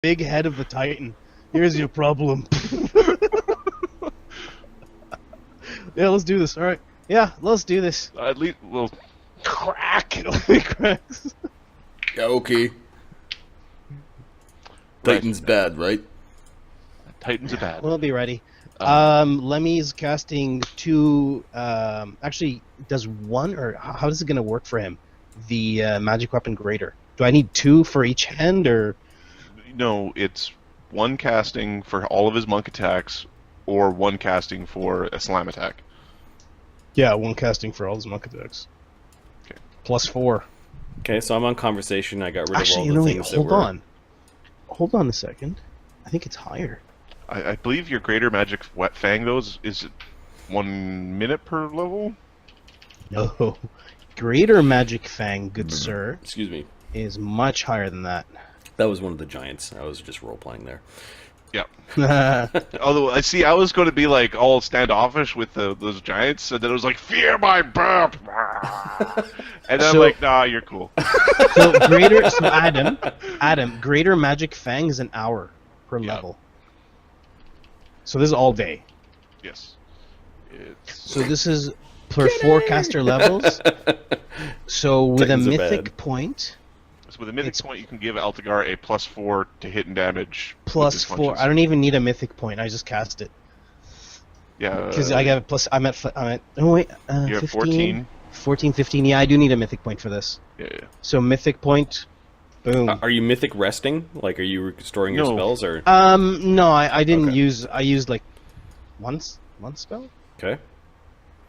big head of the Titan. Here's your problem. Yeah, let's do this. All right. Yeah, let's do this. At least, well, Crack. It only cracks. Yeah, okay. Titan's bad, right? Titans are bad. We'll be ready. Lemmy's casting 2. Actually, does 1 or how is it going to work for him? The magic weapon greater. Do I need 2 for each hand or? No, it's 1 casting for all of his monk attacks, or 1 casting for a slam attack. Yeah, 1 casting for all his monk attacks. Okay. Plus 4. Okay, so I'm on conversation. I got rid Actually, of all the things that hold were... on. Hold on a second. I think it's higher. I believe your greater magic fang, though, is 1 minute per level? No. Greater magic fang, good sir, Excuse me. is much higher than that. That was one of the giants. I was just role-playing there. Yeah. Although, I was going to be, like, all standoffish with those giants, and then it was like, fear my burp! And then I'm like, nah, you're cool. So Adam, greater magic fang is an hour per level. So this is all day. Yes. So this is per 4 caster levels. So with Titans a are mythic bad. point, So with a mythic point, you can give Altagar a +4 to hit and damage. with plus his 4. punches. I don't even need a mythic point. I just cast it Yeah. because I got a plus. I'm at. Oh wait. You have 15, 14, 15. Yeah, I do need a mythic point for this. Yeah. So mythic point. Boom. Are you mythic resting? Like, are you restoring your No. spells, or...? No, I didn't Okay. use. I used like one spell. Okay.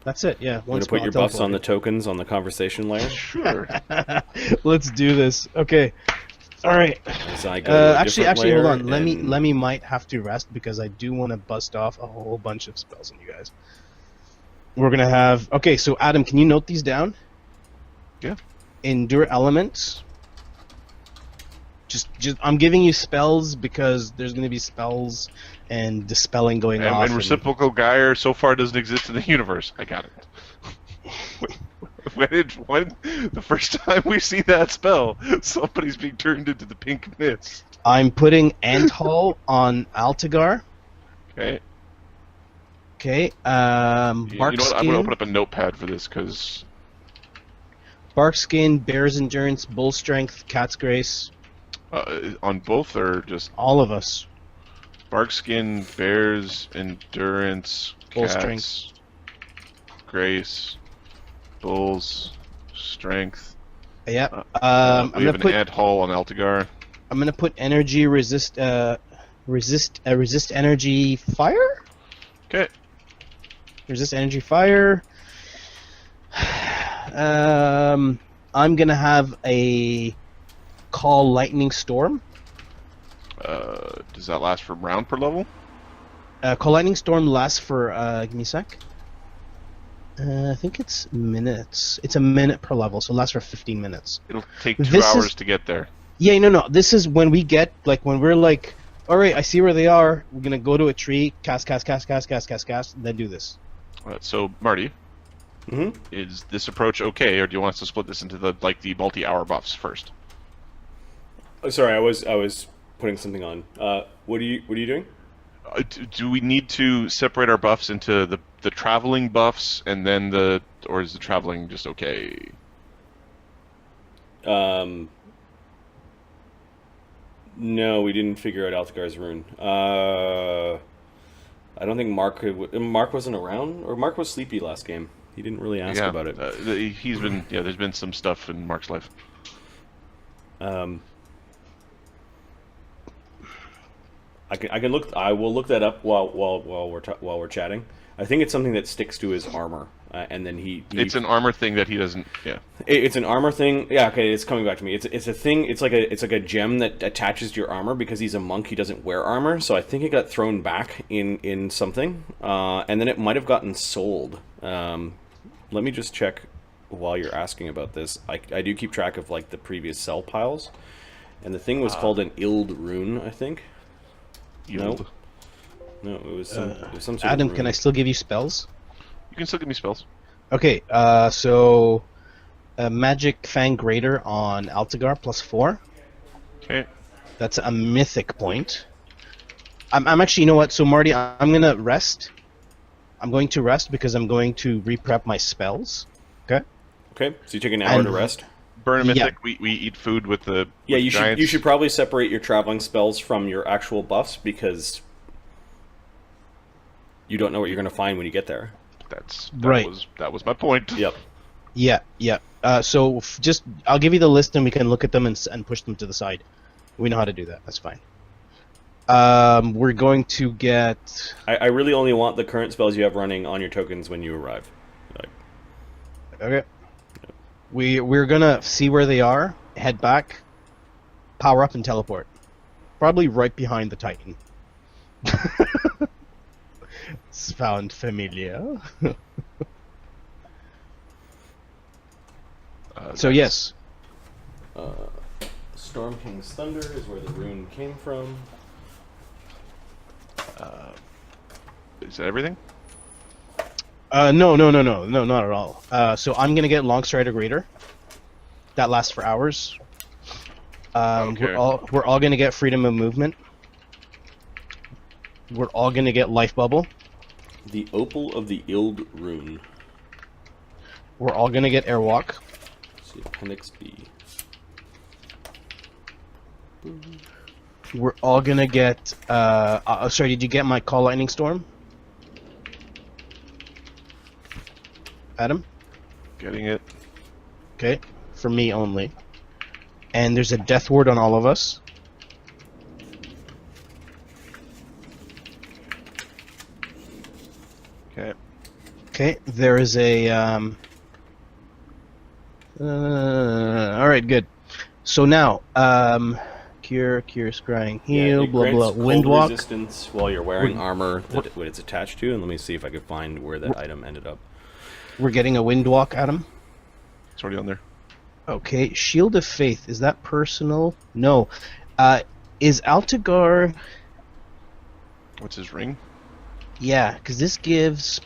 That's it. Yeah. I'm going to put your buffs on the tokens on the conversation layer. Sure. Let's do this. Okay. All right. As I go to a Actually, different hold layer on. and- Lemmy might have to rest because I do want to bust off a whole bunch of spells on you guys. We're gonna have. Okay, so Adam, can you note these down? Yeah. Endure elements. Just I'm giving you spells because there's gonna be spells and dispelling going off. And reciprocal gyre so far doesn't exist in the universe. I got it. when the first time we see that spell, somebody's being turned into the pink mist. I'm putting Anthol on Altagar. Okay. Okay. You know what? I'm going to Barkskin. open up a notepad for this because Barkskin, Bear's Endurance, Bull Strength, Cat's Grace. on both or just All of us. Barkskin, Bears, Endurance, Bull Cats, Strength. Grace, Bulls, Strength. Yep. We I'm have gonna an put. Ant Hull on Altagar. I'm gonna put energy resist energy fire. Okay. Resist energy fire. I'm gonna have a call lightning storm. Does that last for round per level? Call lightning storm lasts for give me a sec. I think it's minutes. It's a minute per level, so it lasts for 15 minutes. It'll take 2 This hours is- to get there. Yeah, no. This is when we get when we're like, all right, I see where they are. We're gonna go to a tree, cast, and then do this. So Marty, Mhm. is this approach okay, or do you want us to split this into the multi-hour buffs first? Oh, sorry, I was putting something on. What are you doing? Do we need to separate our buffs into the traveling buffs and then or is the traveling just okay? No, we didn't figure out Altagar's rune. I don't think Mark wasn't around, or Mark was sleepy last game. He didn't really ask about it. He's been there's been some stuff in Mark's life. I can look. I will look that up while we're chatting. I think it's something that sticks to his armor, and then he. It's an armor thing that he doesn't. Yeah. It's an armor thing. Yeah, okay, it's coming back to me. It's a thing. It's like a gem that attaches to your armor because he's a monk. He doesn't wear armor, so I think it got thrown back in something, and then it might have gotten sold. Let me just check while you're asking about this. I do keep track of like the previous sell piles, and the thing was called an Ild rune, I think. Yield. No, it was some sort Adam, of can rune. I still give you spells? You can still give me spells. Okay, so Magic Fang Greater on Altagar +4. Okay. That's a mythic point. I'm actually, you know what? So Marty, I'm gonna rest. I'm going to rest because I'm going to re-prep my spells. Okay. Okay, so you take an hour to rest. Burn a mythic. Yeah. We eat food with the Yeah, with you giants. should probably separate your traveling spells from your actual buffs because you don't know what you're going to find when you get there. Right. That was my point. Yep. Yeah. So just I'll give you the list and we can look at them and push them to the side. We know how to do that. That's fine. We're going to get. I really only want the current spells you have running on your tokens when you arrive. Okay. We're gonna see where they are, head back, power up, and teleport. Probably right behind the Titan. Sound familiar? So yes. Storm King's Thunder is where the rune came from. Is that everything? No, not at all. So I'm gonna get Longstrider Greater. That lasts for hours. Okay. We're all gonna get Freedom of Movement. We're all gonna get Life Bubble. The Opal of the Ild rune. We're all gonna get Airwalk. See, Appendix B. We're all gonna get. Sorry, did you get my Call Lightning Storm? Adam? Getting it. Okay, for me only. And there's a Death Ward on all of us. Okay. Okay, there is a. Alright, good. So now, Cure, Scrying, Heal, it blah grants blah, cold Windwalk. resistance while you're wearing armor that it's attached to, and let me see if I could find where that item ended up. We're getting a Windwalk, Adam. It's already on there. Okay, Shield of Faith, is that personal? No. Is Altagar... What's his ring? Yeah, because this gives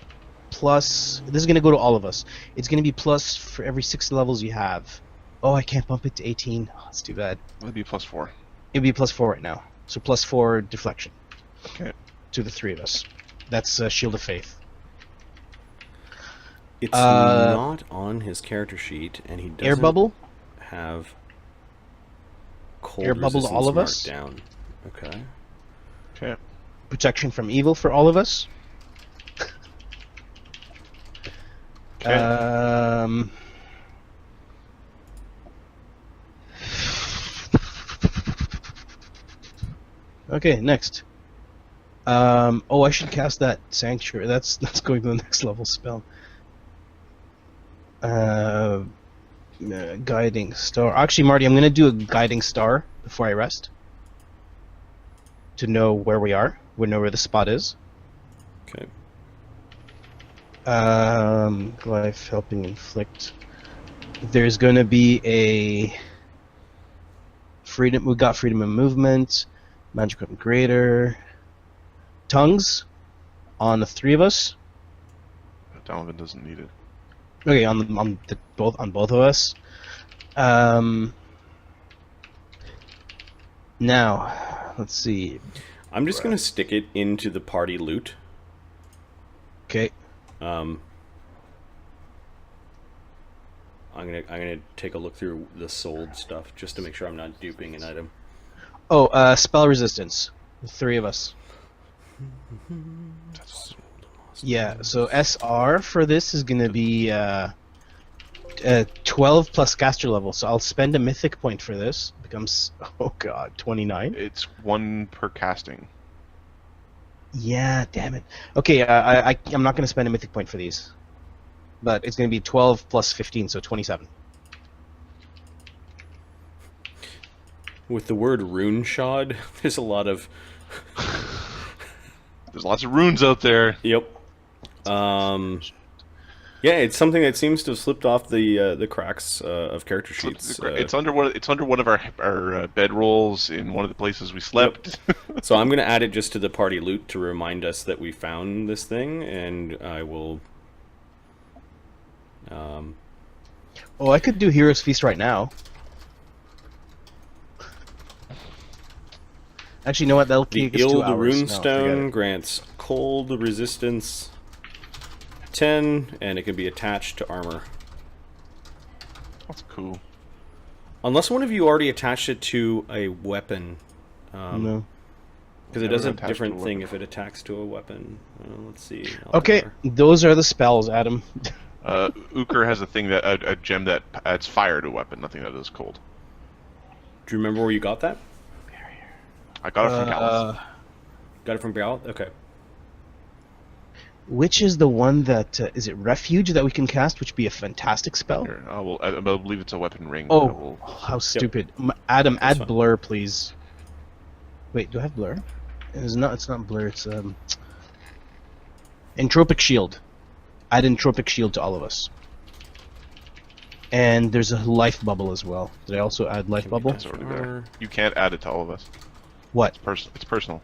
plus... This is going to go to all of us. It's going to be plus for every 6 levels you have. Oh, I can't bump it to 18. Oh, that's too bad. It'll be +4. It'd be +4 right now. So +4 deflection. Okay. To the 3 of us. That's Shield of Faith. It's not on his character sheet, and he doesn't Air Bubble? have cold Air Bubble to all of resistance us? marked down. Okay. Okay. Protection from Evil for all of us. Okay. Okay, next. Oh, I should cast that Sanctuary. That's going to the next level spell. Guiding Star. Actually, Marty, I'm going to do a Guiding Star before I rest. To know where we are. We know where the spot is. Okay. Life helping inflict. There's going to be a freedom. We got freedom of movement. Magic Weapon Greater. Tongues on the 3 of us. Donovan doesn't need it. Okay, on both of us. Now, let's see. I'm just gonna stick it into the party loot. Okay. I'm gonna take a look through the sold stuff just to make sure I'm not duping an item. Oh, spell resistance. The 3 of us. Yeah, so SR for this is going to be 12 plus caster level. So I'll spend a mythic point for this. Becomes, oh god, 29. It's 1 per casting. Yeah, damn it. Okay, I'm not going to spend a mythic point for these. But it's going to be 12 plus 15, so 27. With the word rune shod, there's a lot of... There's lots of runes out there. Yep. Yeah, it's something that seems to have slipped off the cracks of character sheets. It's under one of our bed rolls in one of the places we slept. Yep. So I'm going to add it just to the party loot to remind us that we found this thing, and I will... Oh, I could do Hero's Feast right now. Actually, you know what? That'll The take us 2 Ild hours. No, forget runestone it. grants cold resistance 10, and it can be attached to armor. That's cool. Unless one of you already attached it to a weapon. No. Because it Never does a attached to different a thing weapon. if it attacks to a weapon. Let's see. Okay, Altagar. those are the spells, Adam. Uker has a thing that a gem that adds fire to a weapon, nothing that is cold. Do you remember where you got that? I got it from Callan. Got it from Balar? Okay. Which is the one that is it refuge that we can cast, which would be a fantastic spell? Here, I believe it's a weapon ring. Oh, that will- how stupid! Adam, That's add fine. blur, please. Wait, do I have blur? It's not blur. It's entropic shield. Add entropic shield to all of us. And there's a life bubble as well. Did I also add life bubble? It's already there. You can't add it to all of us. What? It's personal.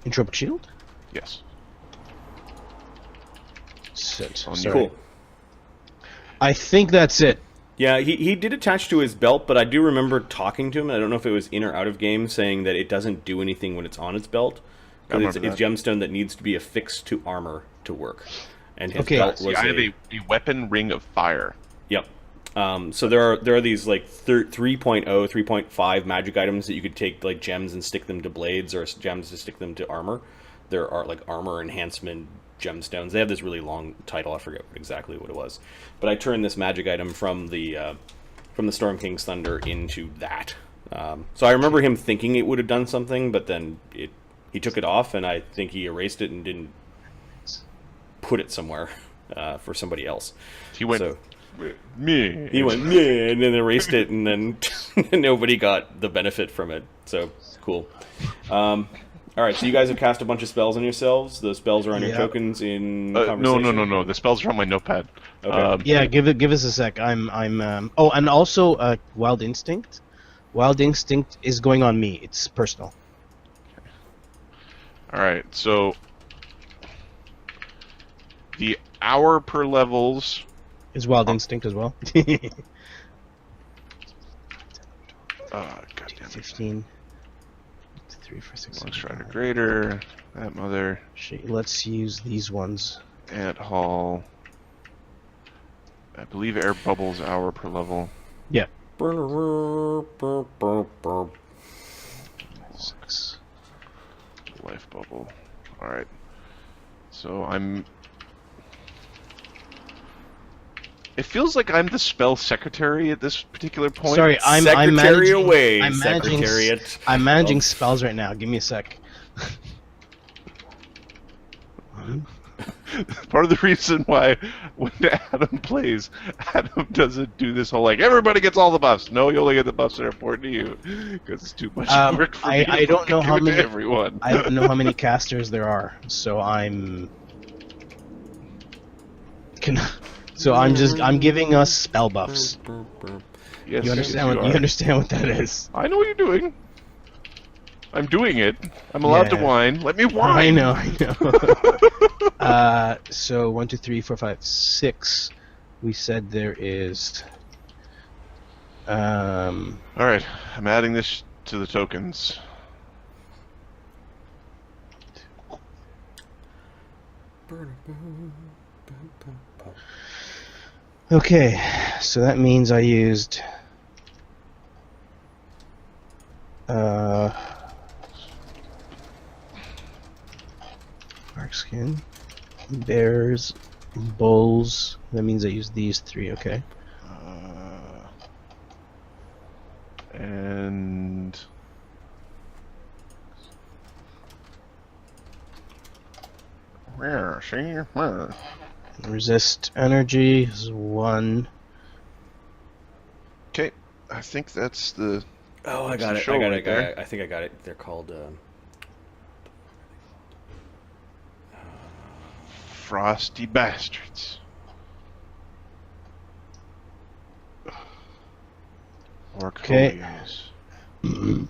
Entropic shield? Yes. Sit. On Sorry. Cool. I think that's it. Yeah, he did attach to his belt, but I do remember talking to him. I don't know if it was in or out of game, saying that it doesn't do anything when it's on its belt. I Because remember it's gemstone that needs to be affixed to armor to work. And his Okay. belt See, was I have a weapon ring of fire. Yep. So there are these like 3.0, 3.5 magic items that you could take like gems and stick them to blades, or gems to stick them to armor. There are like armor enhancement gemstones. They have this really long title. I forget exactly what it was, but I turned this magic item from the Storm King's Thunder into that. So I remember him thinking it would have done something, but then he took it off, and I think he erased it and didn't put it somewhere for somebody else. He went. So, Me. he went, yeah, and then erased it, and then nobody got the benefit from it. So, cool. All right, so you guys have cast a bunch of spells on yourselves. Those spells are on your Yeah. tokens in No. conversation? The spells are on my notepad. Okay. Yeah, give us a sec. I'm oh, and also Wild Instinct. Wild Instinct is going on me. It's personal. All right, so the hour per levels. Is Wild Instinct as well? God damn it. 15. 3, 4, 6, Long 7, Strider 8. Greater. That mother. Let's use these ones. Ant Hall. I believe air bubbles hour per level. Yeah. 6. 6. Life bubble. All right. So I'm. It feels like I'm the spell secretary at this particular point. Sorry, I'm Secretary managing. away, I'm managing. Secretariat. I'm managing spells right now. Give me a sec. Part of the reason why when Adam plays, Adam doesn't do this whole like everybody gets all the buffs. No, you only get the buffs that are important to you because it's too much work for me. I don't know how give it to many. everyone. I don't know how many casters there are, so I'm. I'm giving us spell buffs. Yes, You understand? You understand what that is? I know what you're doing. I'm doing it. I'm allowed to Yeah. whine. Let me I whine. know. So 1, 2, 3, 4, 5, 6. We said there is. All right, I'm adding this to the tokens. Okay, so that means I used. Dark skin, bears, bulls. That means I used these 3. Okay. And where? See where? Resist energy is 1. Okay, I think that's the. Oh, I That's got the it. show I got right it. there. I think I got it. They're called. Frosty bastards. Okay. Orcolios.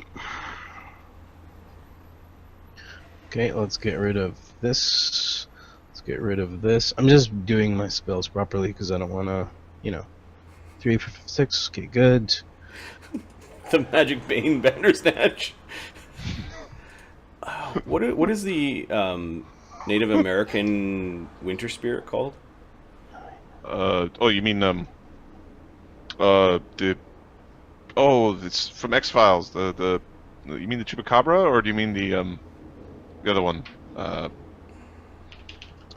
Okay, let's get rid of this. Let's get rid of this. I'm just doing my spells properly because I don't want to, 3, 4, 5, 6. Okay, good. The Magic Bane Bandersnatch. What is the Native American winter spirit called? Oh, you mean it's from X-Files. The you mean the Chupacabra, or do you mean the other one?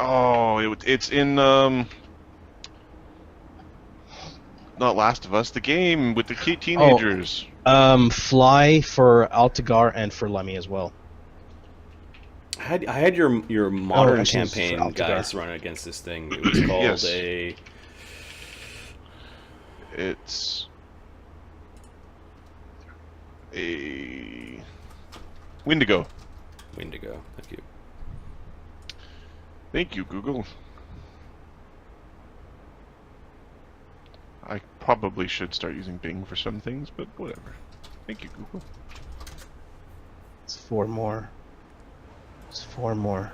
It's in not Last of Us, the game with the teenagers. Fly for Altagar and for Lemmy as well. I had your modern actually, it's for campaign Altagar. guys running against this thing. It was called Yes. It's a Wendigo. Wendigo. Thank you. Thank you, Google. I probably should start using Bing for some things, but whatever. Thank you, Google. It's 4 more. It's 4 more.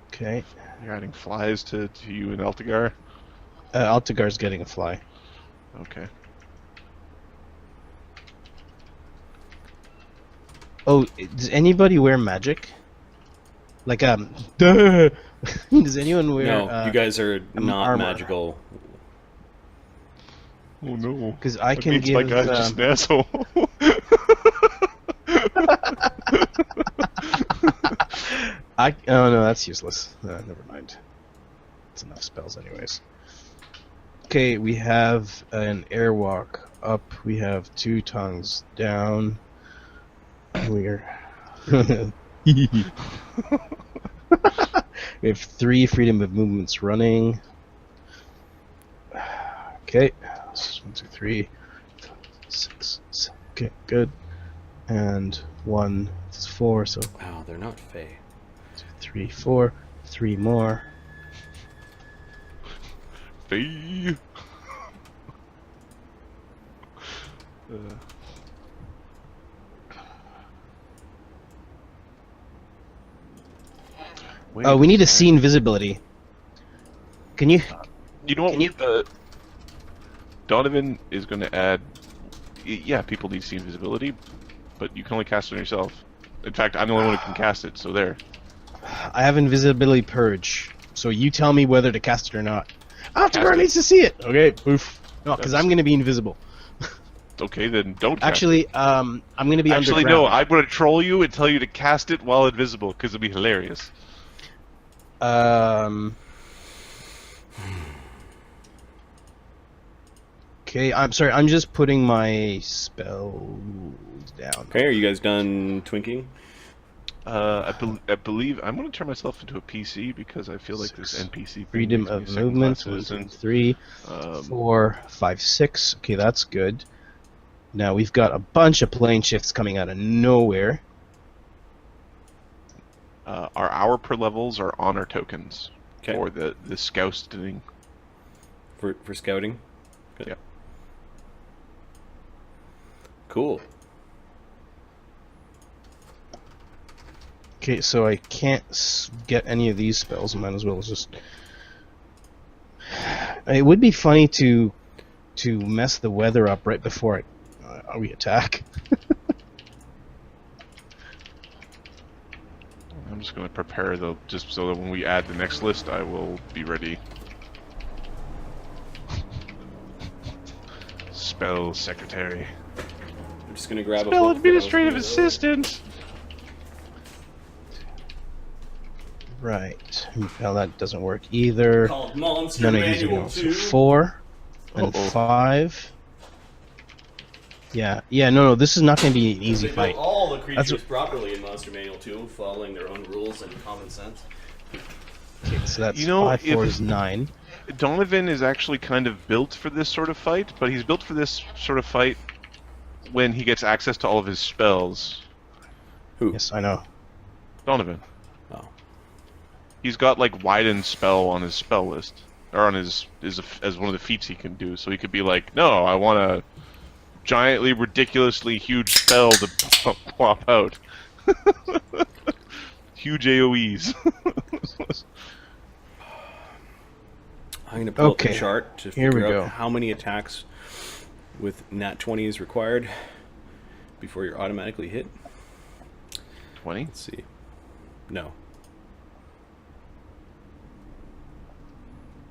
Okay. You're adding flies to you and Altagar? Altagar's getting a fly. Okay. Oh, does anybody wear magic? Like, duh! Does anyone wear... No, you guys are not armor? magical. Oh no. Because I That can means give... my guy's just an asshole. Oh no, that's useless. Never mind. It's enough spells anyways. Okay, we have an airwalk up. We have 2 tongues down. We're... we have 3 freedom of movements running. Okay. This is 1, 2, 3, 6, 7. Okay, good. And 1 is 4, so Wow, they're not fey. 2, 3, 4. 3 more. Fee. We need to see invisibility. Can you? You know what? Can you- Donovan is going to add. Yeah, people need to see invisibility, but you can only cast it on yourself. In fact, I'm the only one who can cast it, so there. I have invisibility purge, so you tell me whether to cast it or not. Altagar Cast it. needs to see it. Okay, poof. No, because I'm going to be invisible. Okay, then don't cast Actually, I'm going to be it. Actually, underground. no, I'm going to troll you and tell you to cast it while invisible, because it'll be hilarious. Okay, I'm sorry. I'm just putting my spells down. Okay, are you guys done twinking? I believe I'm going to turn myself into a PC because I feel like this 6. NPC thing Freedom makes me a of second-class movement. 1, 2, citizen. 3, 4, 5, 6. Okay, that's good. Now we've got a bunch of plane shifts coming out of nowhere. Our hour per levels are honor tokens Okay. for the scouting. For scouting? Good. Yeah. Cool. Okay, so I can't get any of these spells. Might as well just. It would be funny to mess the weather up right before we attack. I'm just going to prepare just so that when we add the next list, I will be ready. Spell secretary. I'm just gonna grab a Spell book that administrative I was- assistant. Right. Well, that doesn't work either. Called Monster None of these are Manual going. So 2. 4 and Uh-oh. 5. Yeah. No. This is not going to be an easy They fight. built all the creatures That's properly in Monster Manual 2, following their own rules and common sense. Okay, so that's You know, 5, 4 if- is 9. Donovan is actually kind of built for this sort of fight, but he's built for this sort of fight when he gets access to all of his spells. Who? Yes, I know. Donovan. Oh. He's got like widen spell on his spell list, or on his as one of the feats he can do. So he could be like, no, I want a giantly, ridiculously huge spell to pop out. Huge AOE's. I'm gonna pull up Okay, the chart to here we figure go. out how many attacks with nat 20 is required before you're automatically hit. 20? Let's see. No.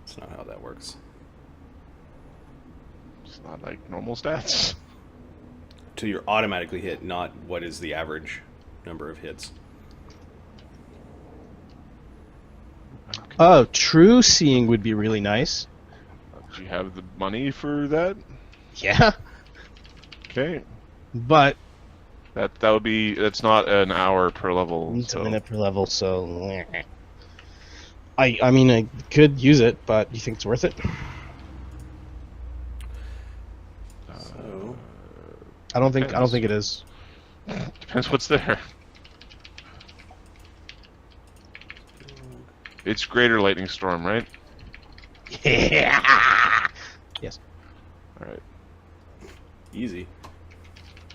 That's not how that works. It's not like normal stats. So you're automatically hit, not what is the average number of hits. Oh, true seeing would be really nice. Do you have the money for that? Yeah, Okay. but That would be, that's not an hour per level. it's So. a minute per level, so I mean I could use it, but you think it's worth it? So I don't think it is. Depends what's there. It's greater lightning storm, right? Yeah. Yes. Alright. easy.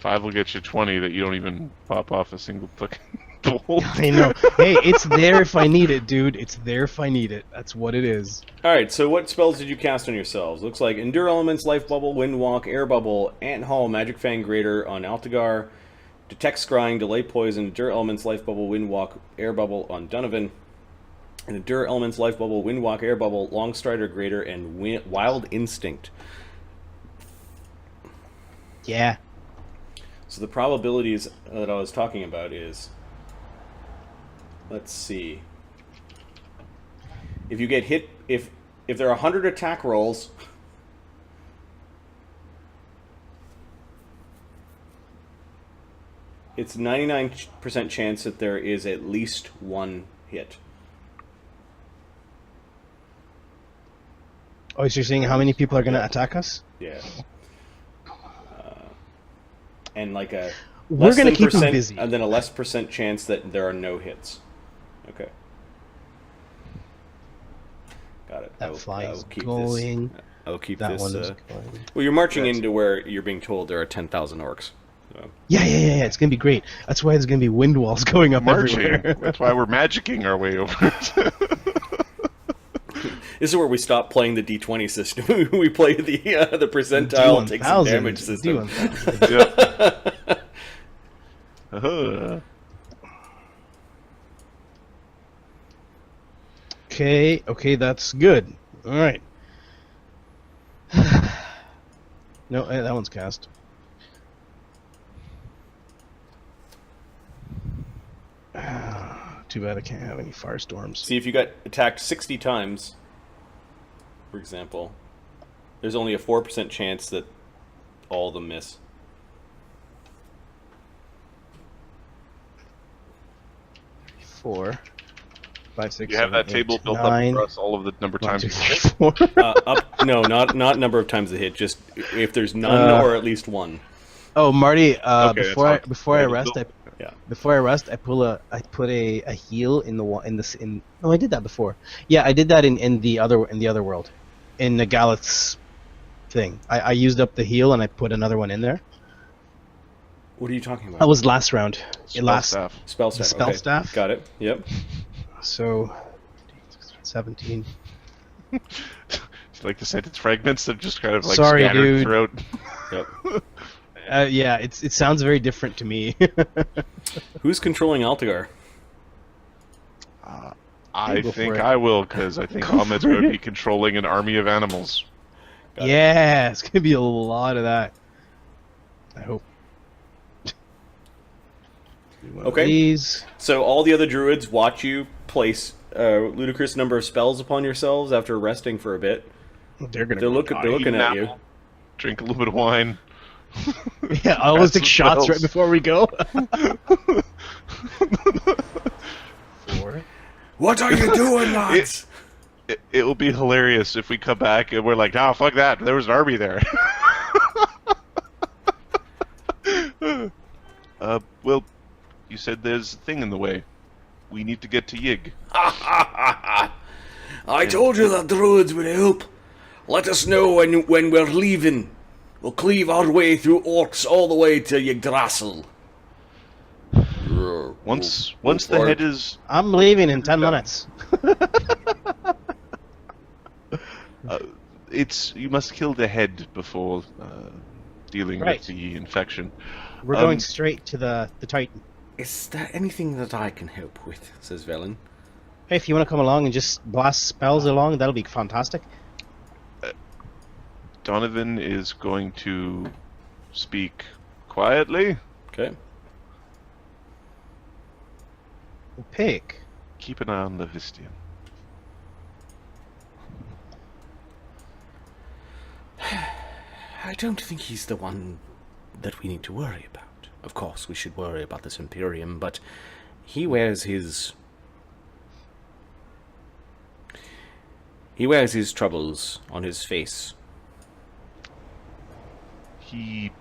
5 will get you 20 that you don't even pop off a single fucking bolt. I know. Hey, it's there if I need it, dude. It's there if I need it. That's what it is. Alright, so what spells did you cast on yourselves? Looks like Endure Elements, Life Bubble, Wind Walk, Air Bubble, Ant Hall, Magic Fang Greater on Altagar, Detect Scrying, Delay Poison, Endure Elements, Life Bubble, Wind Walk, Air Bubble on Donovan, and Endure Elements, Life Bubble, Wind Walk, Air Bubble, Long Strider Greater, and Wild Instinct. Yeah. So the probabilities that I was talking about is, let's see, if you get hit, if there are 100 attack rolls, it's 99% chance that there is at least one hit. Oh, so you're saying how many people are going to attack us? Yeah. And like a We're less going to than keep them percent, busy. and then a less percent chance that there are no hits. Okay. Got it. That fly is keep going. This. I'll keep That this. one is going. Well, you're marching That's- into where you're being told there are 10,000 orcs. So. Yeah. It's going to be great. That's why there's going to be wind walls going up Marching. everywhere. That's why we're magicking our way over it. This is where we stop playing the D20 system. We play the percentile and take some damage system. Yep. Okay, that's good. All right. No, that one's cast. Too bad I can't have any firestorms. See, if you got attacked 60 times, for example, there's only a 4% chance that all of them miss. Four, 5, 6. You have 7, that 8, table built 9, up for us, all of the number of 1, times 2, you 3, hit. 4. No, not number of times they hit. Just if there's none or at least one. Oh, Marty. Okay, before I table rest, built. Yeah. I put a heal in the. No, I did that before. Yeah, I did that in the other world, in the Galith's thing. I used up the heal and I put another one in there. What are you talking about? That was last round. Spell staff. Spell staff. Spell okay. staff? Got it. Yep. So, 17. It's like the sentence fragments that just kind of like Sorry, scattered dude. throughout. Yep. Yeah, it sounds very different to me. Who's controlling Altagar? I Go think for it. I will, because I think Ahmed's going to be controlling an army of animals. Got it. Yeah, it's gonna be a lot of that. I hope. One of Okay. These. So all the other druids watch you place a ludicrous number of spells upon yourselves after resting for a bit. They're gonna. They're looking at you. Drink a little bit of wine. Yeah, I always Cast take some shots spells. right before we go. 4. What are you doing, lads? It will be hilarious if we come back and we're like, "Ah, fuck that! There was an army there." Well, you said there's a thing in the way. We need to get to Yig. I told you that druids would help. Let us know when we're leaving. We'll cleave our way through orcs all the way to Yggdrasil. Once the head is, I'm leaving in 10 minutes. you must kill the head before dealing Right. with the infection. We're going straight to the Titan. Is there anything that I can help with? Says Velen. Hey, if you want to come along and just blast spells along, that'll be fantastic. Donovan is going to speak quietly. Okay. Pick. Keep an eye on Levistian. I don't think he's the one that we need to worry about. Of course, we should worry about this Imperium, but he wears his troubles on his face. He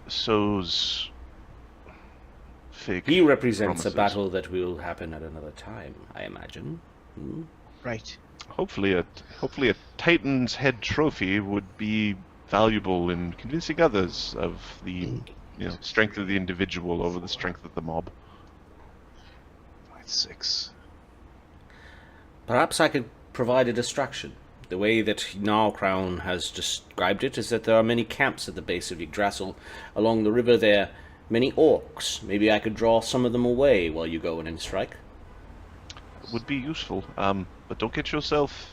sows fake He represents promises. a battle that will happen at another time, I imagine. Hmm? Right. Hopefully a Titan's head trophy would be valuable in convincing others of the strength of the individual over the strength of the mob. 5, 6. Perhaps I could provide a distraction. The way that Crown has described it is that there are many camps at the base of Yggdrasil. Along the river there, many orcs. Maybe I could draw some of them away while you go in and strike. Would be useful, but don't get yourself...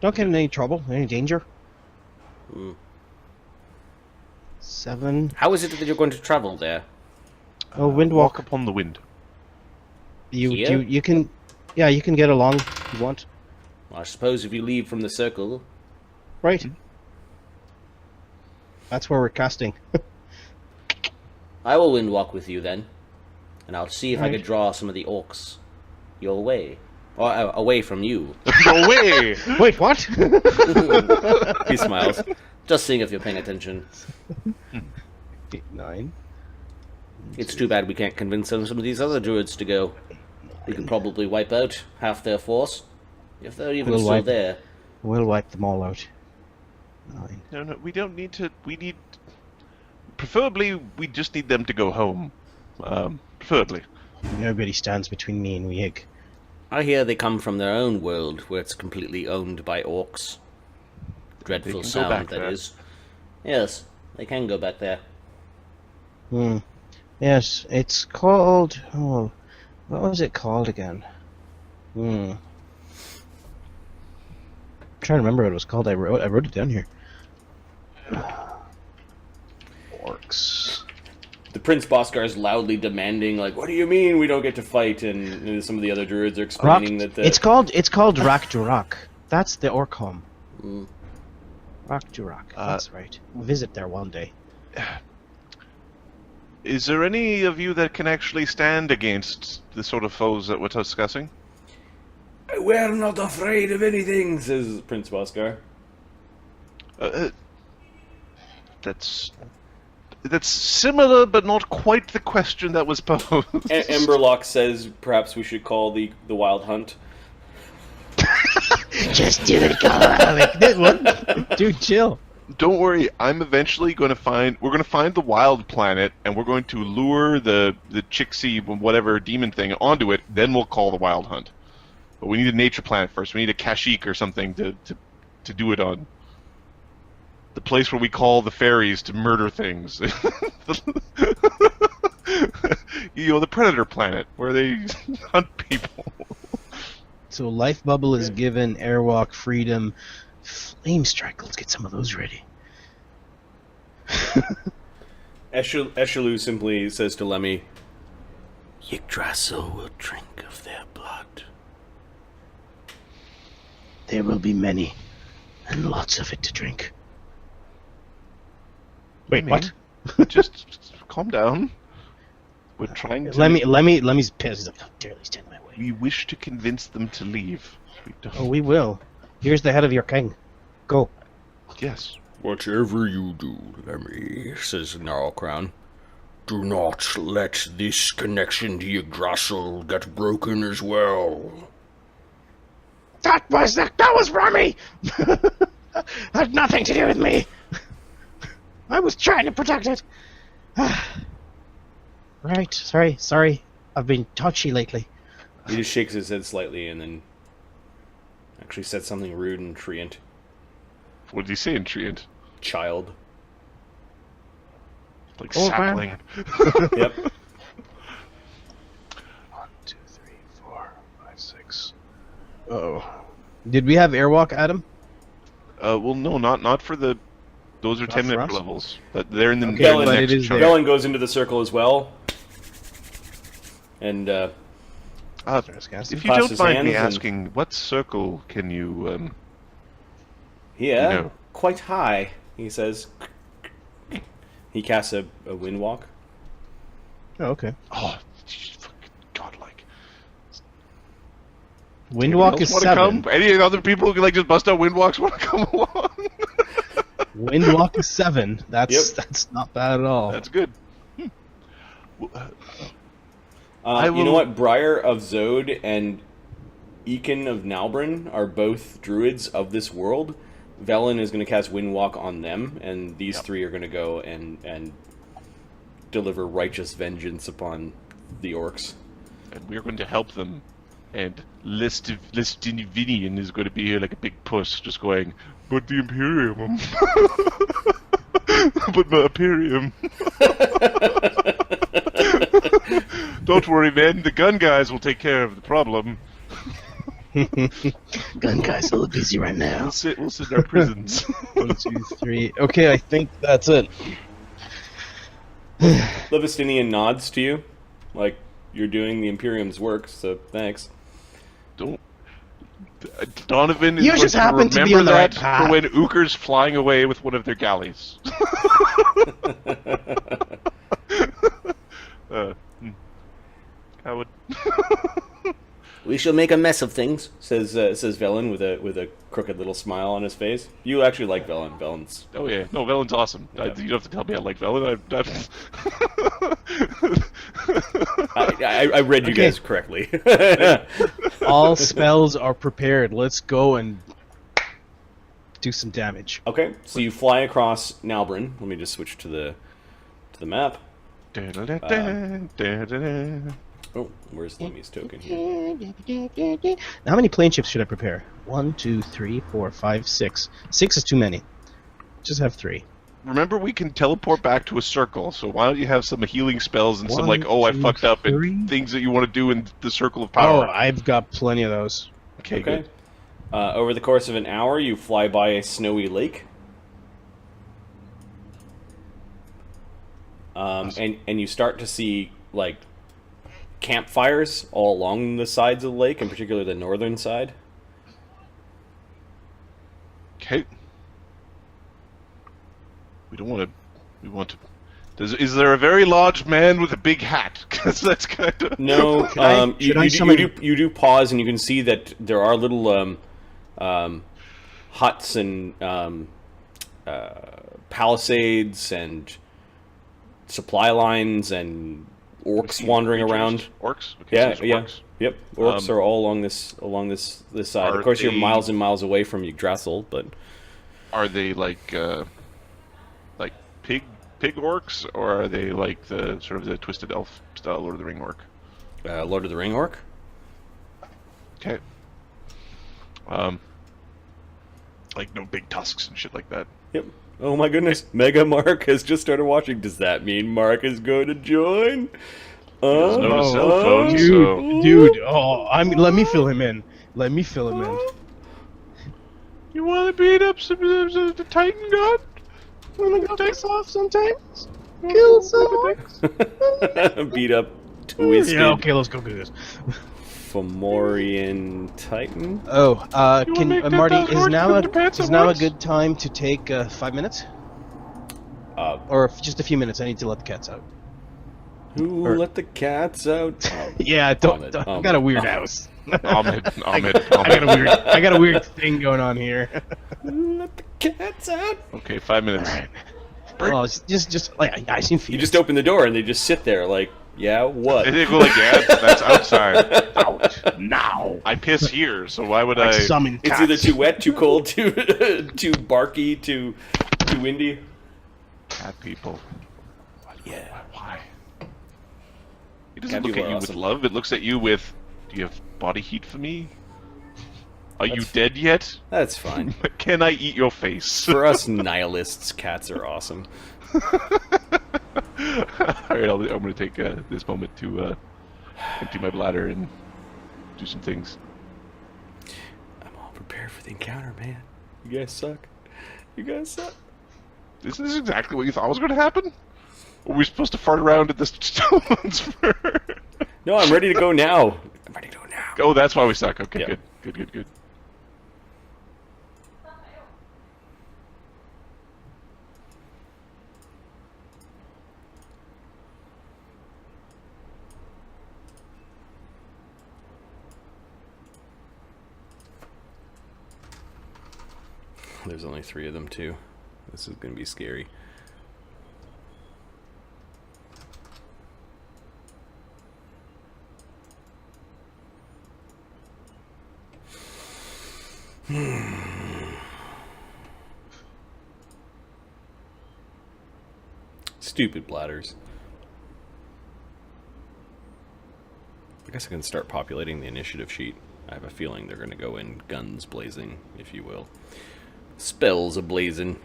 Don't get in any trouble, any danger. Hmm. 7. How is it that you're going to travel there? Oh, wind walk walk. upon the wind. You can, yeah, you can get along if you want. Well, I suppose if you leave from the circle... Right. That's where we're casting. I will wind walk with you then. And I'll see if I Right. could draw some of the orcs your way. Or away from you. No way! Wait, what? He smiles. Just seeing if you're paying attention. 8, 9. It's too bad we can't convince some of these other druids to go. We could probably wipe out half their force. If they're even We'll still wipe- there. We'll wipe them all out. 9. No, we don't need to... We need... Preferably, we just need them to go home. Preferably. Nobody stands between me and Yig. I hear they come from their own world, where it's completely owned by orcs. Dreadful can go sound, back that there. is. Yes, they can go back there. Hmm. Yes, it's called... Oh, what was it called again? I'm trying to remember what it was called. I wrote it down here. Orcs. The Prince Boskar is loudly demanding, like, what do you mean we don't get to fight? And some of the other druids are explaining that the... It's called Ruak'Durak. That's the orc home. Mm. Ruak'Durak. That's right. Visit there one day. Is there any of you that can actually stand against the sort of foes that we're discussing? We're not afraid of anything, says Prince Boskar. That's similar, but not quite the question that was posed. Emberlock says perhaps we should call the Wild Hunt. Just do it, go. What? Dude, chill. Don't worry, I'm eventually going to find... We're going to find the wild planet, and we're going to lure the Chixie, whatever demon thing, onto it, then we'll call the wild hunt. But we need a nature planet first. We need a Kashyyyk or something to do it on. The place where we call the fairies to murder things. The Predator planet, where they hunt people. So life bubble is given, airwalk, freedom, flame strike. Let's get some of those ready. Eshelou simply says to Lemmy, Yggdrasil will drink of their blood. There will be many, and lots of it to drink. Wait, what? Just calm down. We're trying to... Lemmy's pissed. He's like, how dare they stand in my way? We wish to convince them to leave. We don't... Oh, we will. Here's the head of your king. Go. Yes. Whatever you do, Lemmy, says Crown, do not let this connection to Yggdrasil get broken as well. That was Remmy! Had nothing to do with me. I was trying to protect it. Right, sorry. I've been touchy lately. He just shakes his head slightly and then actually said something rude and treant. What did he say in Treant? Child. Like Oh, sapling. Yep. 1, 2, 3, 4, 5, 6. Oh. Did we have airwalk, Adam? Well, no, not for the. Those are Not 10 for minute us? levels. They're in the, Okay, they're in the but next it is chunk. there. Callan goes into the circle as well. And If you Claps don't his mind me hands and- asking, what circle can you? yeah, You know. quite high, he says. He casts a wind walk. Oh, okay. Oh, fucking godlike. Windwalk is 7. Come? Any other people who can like just bust out windwalks want to come along? Windwalk is 7. That's not bad at all. That's good. You know what? Briar of Zod and Ekin of Nalbrin are both druids of this world. Velen is going to cast Windwalk on them, and these three are going to go and deliver righteous vengeance upon the orcs. And we're going to help them. And Listinian is going to be here like a big puss, just going, but the Imperium. But the Imperium. Don't worry, man. The gun guys will take care of the problem. Gun guy's a little busy right now. We'll sit in our prisons. 1, 2, 3. Okay, I think that's it. Levistinian nods to you, like you're doing the Imperium's work, so thanks. Don't. Donovan is You going just to happen to be remember on the right that path. for when Uker's flying away with one of their galleys. I would. We shall make a mess of things, says Velen with a crooked little smile on his face. You actually like Velen. Velen's. Oh yeah, no, Velen's awesome. Yeah. You don't have to tell me I like Velen. I read you Okay. guys correctly. All spells are prepared. Let's go and do some damage. Okay, so you fly across Nalbrin. Let me just switch to the map. Oh, where's Lemmy's token here? Now, how many plane shifts should I prepare? 1, 2, 3, 4, 5, 6. 6 is too many. Just have 3. Remember, we can teleport back to a circle. So why don't you have some healing spells and some 1, like, oh, I 2, fucked up, 3. and things that you want to do in the circle of Oh, power. I've got plenty of those. Okay, Okay. good. Over the course of an hour, you fly by a snowy lake. And you start to see, like, campfires all along the sides of the lake, in particular the northern side. Okay. We don't want to. We want to. Is there a very large man with a big hat? Because that's kind of No, you do pause, and you can see that there are little huts and palisades and supply lines and orcs wandering around. Orcs? Okay, Yeah, so yeah, orcs. yep. Orcs are all along this side. Are Of course, you're they- miles and miles away from Yggdrasil, but Are they like pig orcs, or are they like the sort of the twisted elf style Lord of the Ring orc? Lord of the Ring orc. Okay. Like no big tusks and shit like that. Yep. Oh my goodness, Mega Mark has just started watching. Does that mean Mark is going to join? doesn't own a cell phone, dude, so- dude. Oh, let me fill him in. Let me fill him in. You want to beat up the Titan God? Wanna go piss off sometimes? Kill someone? Beat up, twisted Yeah, okay, let's go do this. Fomorian Titan. Oh, You can wanna make that Marty thousand horse come to pants is at now a once? good time to take 5 minutes, or just a few minutes? I need to let the cats out. Who Or- let the cats out? Oh, Yeah, Ahmed, I got a weird Ahmed. house. Ahmed. I got a weird thing going on here. Who let the cats out? Okay, 5 minutes. Oh, just like I seen feet. You just open the door and they just sit there like, yeah, what? And they go like, yeah, that's outside. out now. I piss here, so why would I I? summon It's cats. either too wet, too cold, too barky, too windy. Cat people. Yeah. Why? It doesn't Cat look at people you are with awesome. love. It looks at you with, do you have body heat for me? Are you dead yet? That's fine. Can I eat your face? For us nihilists, cats are awesome. Alright, I'm going to take this moment to empty my bladder and do some things. I'm all prepared for the encounter, man. You guys suck. You guys suck. Isn't this exactly what you thought was going to happen? Or were we supposed to fart around at the stones for... No, I'm ready to go now. I'm ready to go now. Oh, that's why we suck. Okay, Yeah. Good. There's only 3 of them, too. This is going to be scary. Stupid bladders. I guess I can start populating the initiative sheet. I have a feeling they're going to go in guns blazing, if you will. Spells a-blazing.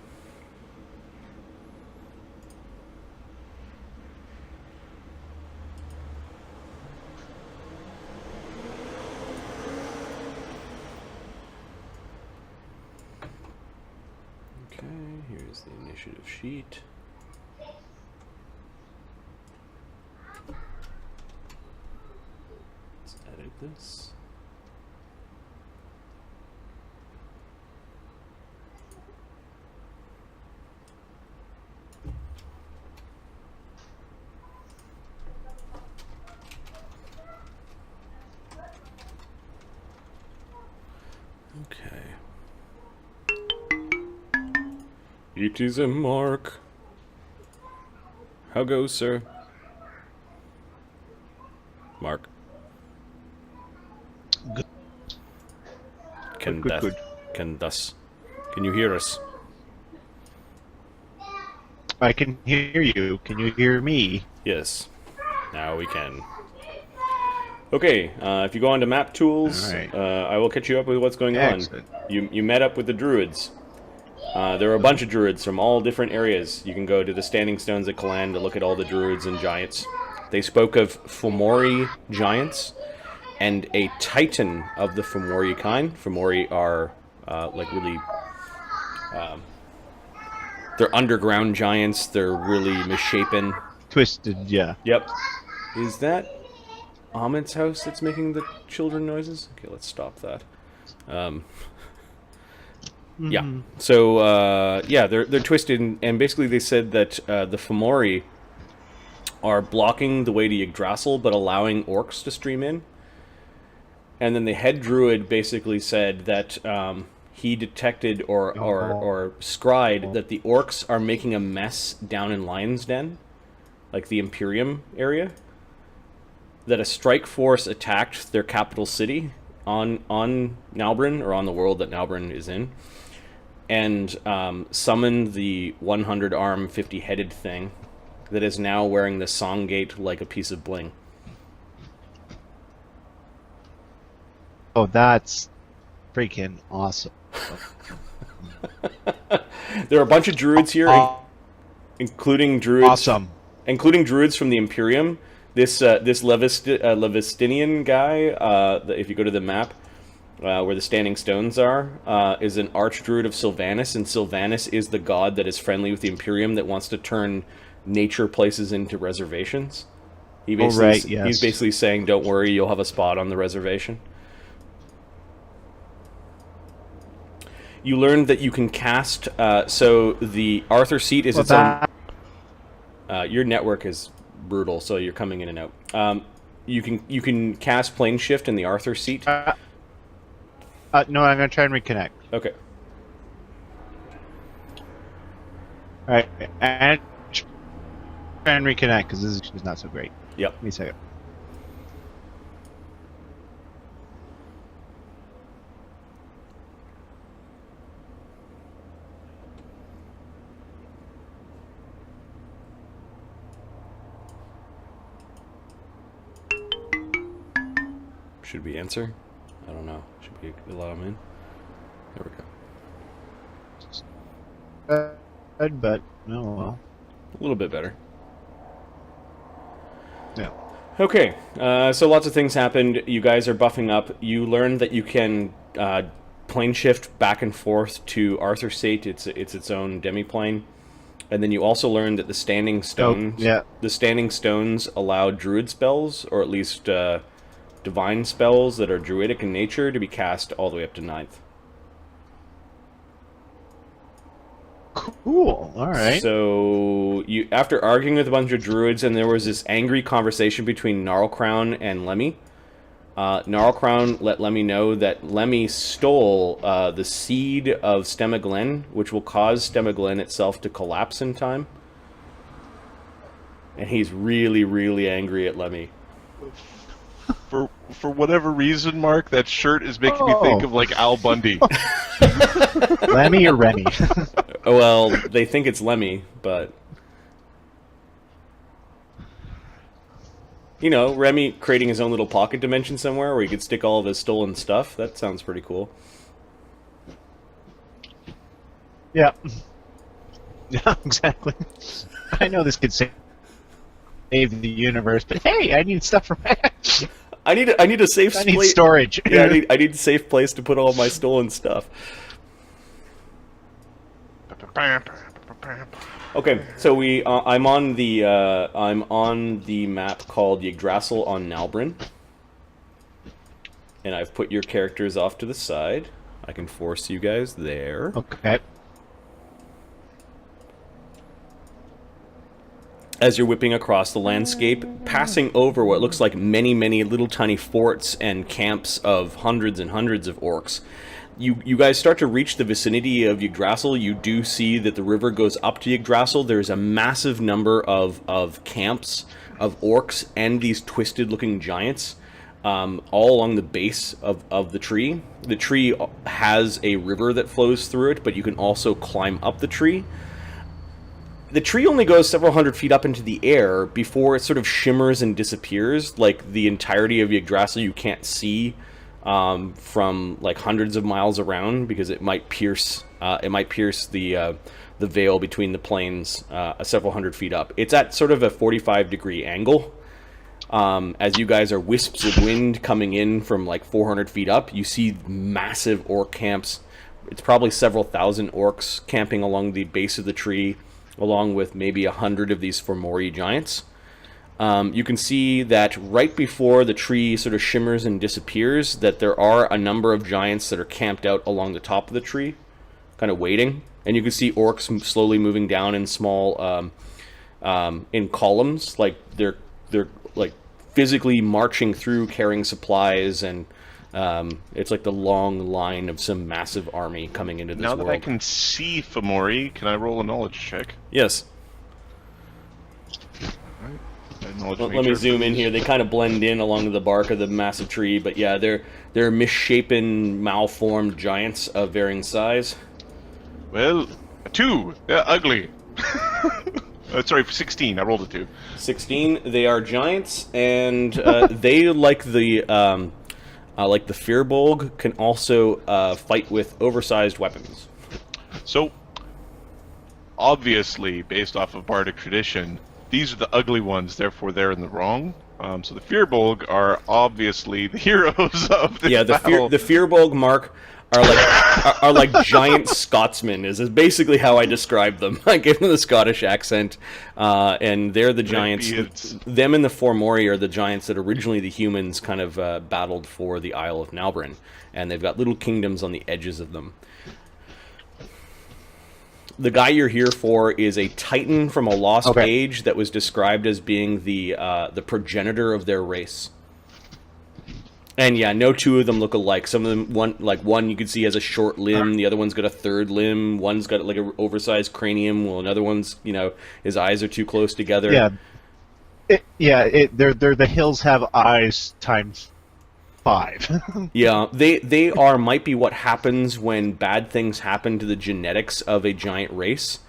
Okay, here's the initiative sheet. Let's edit this. Okay. It is a mark. How goes, sir? Mark. Good. Can Good, that, good. Can you hear us? I can hear you. Can you hear me? Yes. Now we can. Okay, if you go on to map tools, Alright. I will catch you up with what's going Excellent. on. You met up with the druids. There are a bunch of druids from all different areas. You can go to the standing stones at Callan to look at all the druids and giants. They spoke of Fomori giants and a titan of the Fomori kind. Fomori are like really... they're underground giants. They're really misshapen. Twisted, yeah. Yep. Is that Ahmed's house that's making the children noises? Okay, let's stop that. Yeah. So yeah, they're twisted, and basically they said that the Fomori are blocking the way to Yggdrasil, but allowing orcs to stream in. And then the head druid basically said that he detected or scried that the orcs are making a mess down in Lion's Den, like the Imperium area. That a strike force attacked their capital city on Nalbrin, or on the world that Nalbrin is in, and summoned the 100-arm, 50-headed thing that is now wearing the Songgate like a piece of bling. Oh, that's freaking awesome. There are a bunch of druids here, including druids, Awesome. including druids from the Imperium. This Levistinian guy, if you go to the map where the standing stones are, is an archdruid of Sylvanas, and Sylvanas is the god that is friendly with the Imperium that wants to turn nature places into reservations. He basically, right, yes. He's basically saying, don't worry, you'll have a spot on the reservation. You learned that you can cast, so the Arthur seat is its own... your network is brutal, so you're coming in and out. You can cast plane shift in the Arthur seat. No, I'm gonna try and reconnect. Okay. Alright, and try and reconnect, because this is not so great. Yep. Give me a second. Should we answer? I don't know. Should we allow him in? There we go. Good, but no, well. A little bit better. Okay, so lots of things happened. You guys are buffing up. You learned that you can plane shift back and forth to Arthur State. It's its own demi-plane. And then you also learned that the standing stones, the standing stones allow druid spells, or at least divine spells that are druidic in nature, to be cast all the way up to 9th. Cool. All right. So you, after arguing with a bunch of druids, and there was this angry conversation between Gnarlcrown and Lemmy. Gnarlcrown let Lemmy know that Lemmy stole the seed of Stemaglen, which will cause Stemaglen itself to collapse in time. And he's really, really angry at Lemmy. For whatever reason, Mark, that shirt is making me think of like Al Bundy. Lemmy or Remmy? Well, they think it's Lemmy, but... You know, Remmy creating his own little pocket dimension somewhere where he could stick all of his stolen stuff. That sounds pretty cool. Yeah. Yeah, exactly. I know this could save the universe, but hey, I need stuff from it. I need a safe place. I need storage. Yeah, I need a safe place to put all my stolen stuff. Okay, so I'm on the map called Yggdrasil on Nalbrin, and I've put your characters off to the side. I can force you guys there. Okay. As you're whipping across the landscape, passing over what looks like many, many little tiny forts and camps of hundreds and hundreds of orcs. You guys start to reach the vicinity of Yggdrasil. You do see that the river goes up to Yggdrasil. There's a massive number of camps of orcs and these twisted-looking giants all along the base of the tree. The tree has a river that flows through it, but you can also climb up the tree. The tree only goes several hundred feet up into the air before it sort of shimmers and disappears. Like the entirety of Yggdrasil you can't see from like hundreds of miles around, because it might pierce the veil between the plains several hundred feet up. It's at sort of a 45-degree angle. As you guys are wisps of wind coming in from like 400 feet up, you see massive orc camps. It's probably several thousand orcs camping along the base of the tree, along with maybe 100 of these Fomori giants. You can see that right before the tree sort of shimmers and disappears, that there are a number of giants that are camped out along the top of the tree, kind of waiting. And you can see orcs slowly moving down in small, in columns, like they're like physically marching through, carrying supplies, and it's like the long line of some massive army coming into this world. Now that I can see Fomori, can I roll a knowledge check? Yes. Let me zoom in here. They kind of blend in along the bark of the massive tree, but yeah, they're misshapen, malformed giants of varying size. Well, a 2. Yeah, ugly. Sorry, 16. I rolled a 2. 16. They are giants, and they, like the Firbolg, can also fight with oversized weapons. So, obviously, based off of bardic tradition, these are the ugly ones, therefore they're in the wrong. So the Firbolg are obviously the heroes of this battle. The Firbolg, Mark, are like giant Scotsmen, is basically how I describe them. I gave them the Scottish accent, and they're the giants. Them and the Fomori are the giants that originally the humans kind of battled for the Isle of Nalbrin, and they've got little kingdoms on the edges of them. The guy you're here for is a titan from a lost age that was described as being the progenitor of their race. And yeah, no two of them look alike. Some of them, one you can see has a short limb, the other one's got a third limb, one's got like an oversized cranium, while another one's, his eyes are too close together. Yeah. They're the hills have eyes times 5. Yeah, they might be what happens when bad things happen to the genetics of a giant race.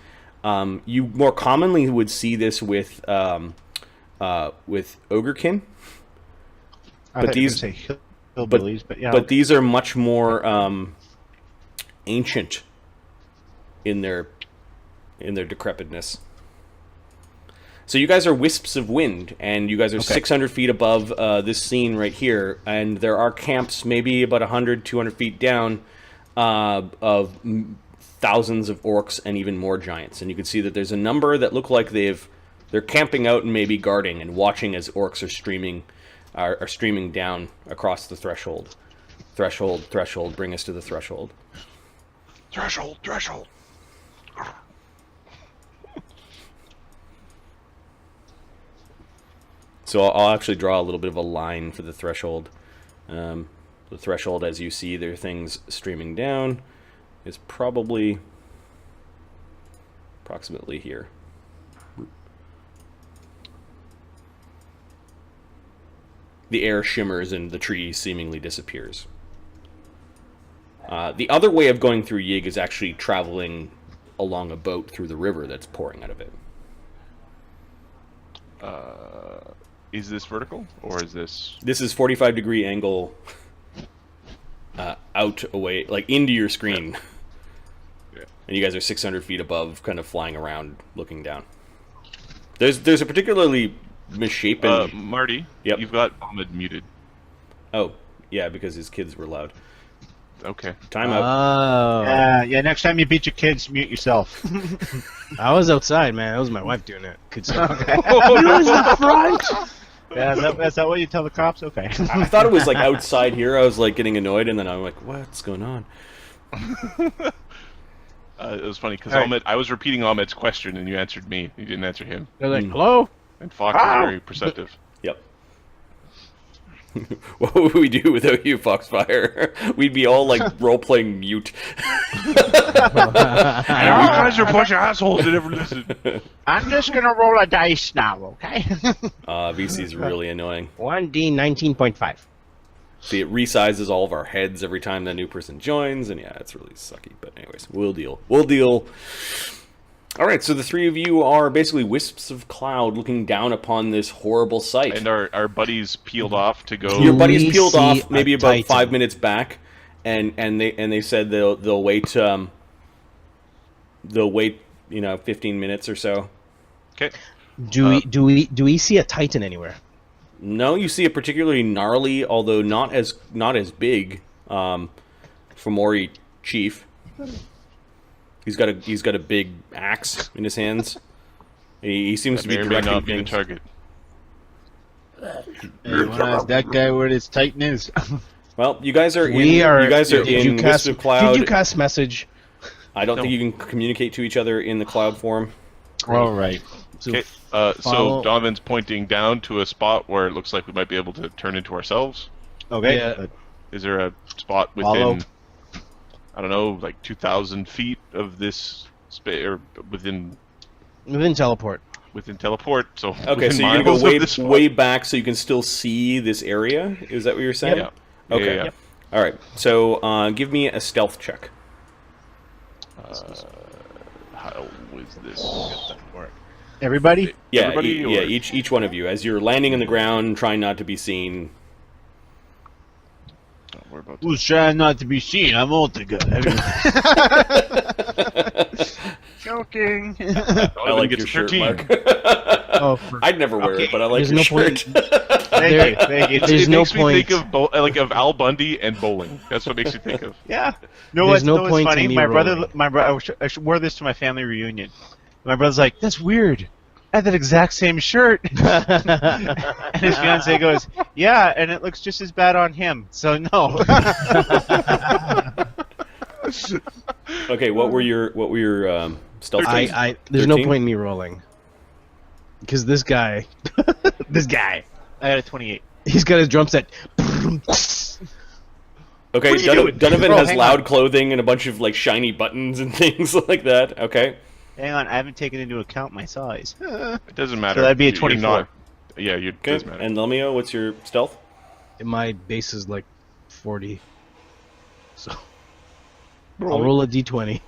You more commonly would see this with Ogrekin. But these but these are much more ancient in their decrepitness. So you guys are wisps of wind, and you guys are 600 feet above this scene right here, and there are camps maybe about 100, 200 feet down of thousands of orcs and even more giants. And you can see that there's a number that look like they're camping out and maybe guarding and watching as orcs are streaming down across the threshold. Threshold, bring us to the threshold. Threshold. So I'll actually draw a little bit of a line for the threshold. The threshold, as you see, there are things streaming down, is probably approximately here. The air shimmers and the tree seemingly disappears. The other way of going through Yig is actually traveling along a boat through the river that's pouring out of it. Is this vertical, or is this... This is 45-degree angle out away, like into your screen. Yeah. And you guys are 600 feet above, kind of flying around, looking down. There's a particularly misshapen... Marty, Yep. You've got Ahmed muted. Oh, yeah, because his kids were loud. Okay. Time out. Oh. Yeah, next time you beat your kids, mute yourself. I was outside, man. That was my wife doing it. Could say. Yeah, is that what you tell the cops? Okay. I thought it was like outside here. I was like getting annoyed, and then I'm like, "What's going on?" It was funny because Right. I was repeating Ahmed's question, and you answered me. You didn't answer him. They're like, hello? And Fox is very perceptive. Yep. What would we do without you, Foxfire? We'd be all like role-playing mute. You guys are a bunch of assholes that never listen. I'm just gonna roll a dice now, okay? VC's really annoying. 1D 19.5. See, it resizes all of our heads every time the new person joins, and yeah, it's really sucky. But anyways, we'll deal. All right, so the three of you are basically wisps of cloud looking down upon this horrible sight. And our buddies peeled off to go. Your buddies We peeled see off maybe a about titan. 5 minutes back, and they said they'll wait 15 minutes or so. Okay. Do we see a titan anywhere? No, you see a particularly gnarly, although not as big, Fomori chief. He's got a big axe in his hands. He seems to be May or may directing not be the things. target. Hey, wanna ask that guy where his Titan is? Well, you guys are We in. are. You guys are did in you cast? Wisp of Cloud. Did you cast message? I don't No. think you can communicate to each other in the cloud form. All right. So Okay. follow- So Donovan's pointing down to a spot where it looks like we might be able to turn into ourselves. Okay. Yeah. Is there a spot Follow. within, I don't know, like 2,000 feet of this space, or within teleport. teleport? So Okay, within so you're gonna miles go of way this spot? way back so you can still see this area. Is that what you're saying? Yeah. Okay. Yeah. All right. So give me a stealth check. How is this? Everybody? Yeah, Everybody, or- each one of you, as you're landing on the ground, trying not to be seen. Oh, we're about Who's trying not to be seen? I'm Altagar. Joking. I like your shirt, Mark. Oh, I'd never wear it, but I like There's your no shirt. Thank you. There's It no makes me point. think of of Al Bundy and bowling. That's what makes me think of. Yeah. No, There's what's no no point funny? in me My brother, rolling. I wore this to my family reunion. My brother's like, "That's weird. I had that exact same shirt." And his fiance goes, "Yeah, and it looks just as bad on him. So no." Okay, what were your stealth checks? There's no 13? point in me rolling. Because this guy, I got a 28. he's got his drum set. Okay, What are you doing? Donovan Bro, has hang loud on. clothing and a bunch of like shiny buttons and things like that. Okay. Hang on, I haven't taken into account my size. It doesn't matter. So that'd be a You're 24. not- yeah, it Okay. does matter. And Lemmy-O, what's your stealth? My base is like 40. So I'll roll a d20.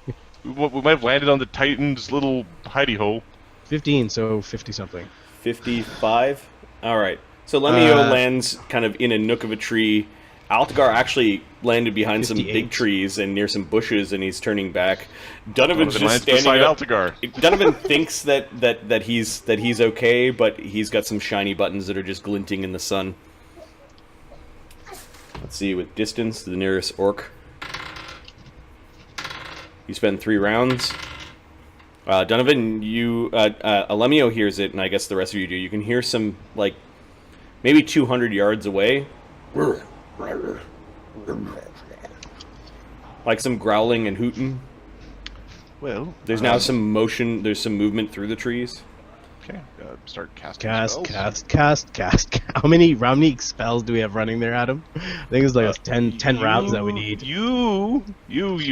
We might have landed on the Titan's little hidey hole. 15, so 50 something. 55. All right. So Lemmy-O Uh, lands kind of in a nook of a tree Altagar actually landed behind some 58. big trees and near some bushes, and he's turning back. Donovan's just lands standing beside up. Altagar. Donovan thinks that he's okay, but he's got some shiny buttons that are just glinting in the sun. Let's see, with distance, the nearest orc. You spend 3 rounds. Donovan, a Lemmy-O hears it, and I guess the rest of you do. You can hear some, like, maybe 200 yards away. Like some growling and hooting. Well, There's now some motion, there's some movement through the trees. Okay, start casting Cast, spells. cast. How many spells do we have running there, Adam? I think it's like 10 rounds that we need. You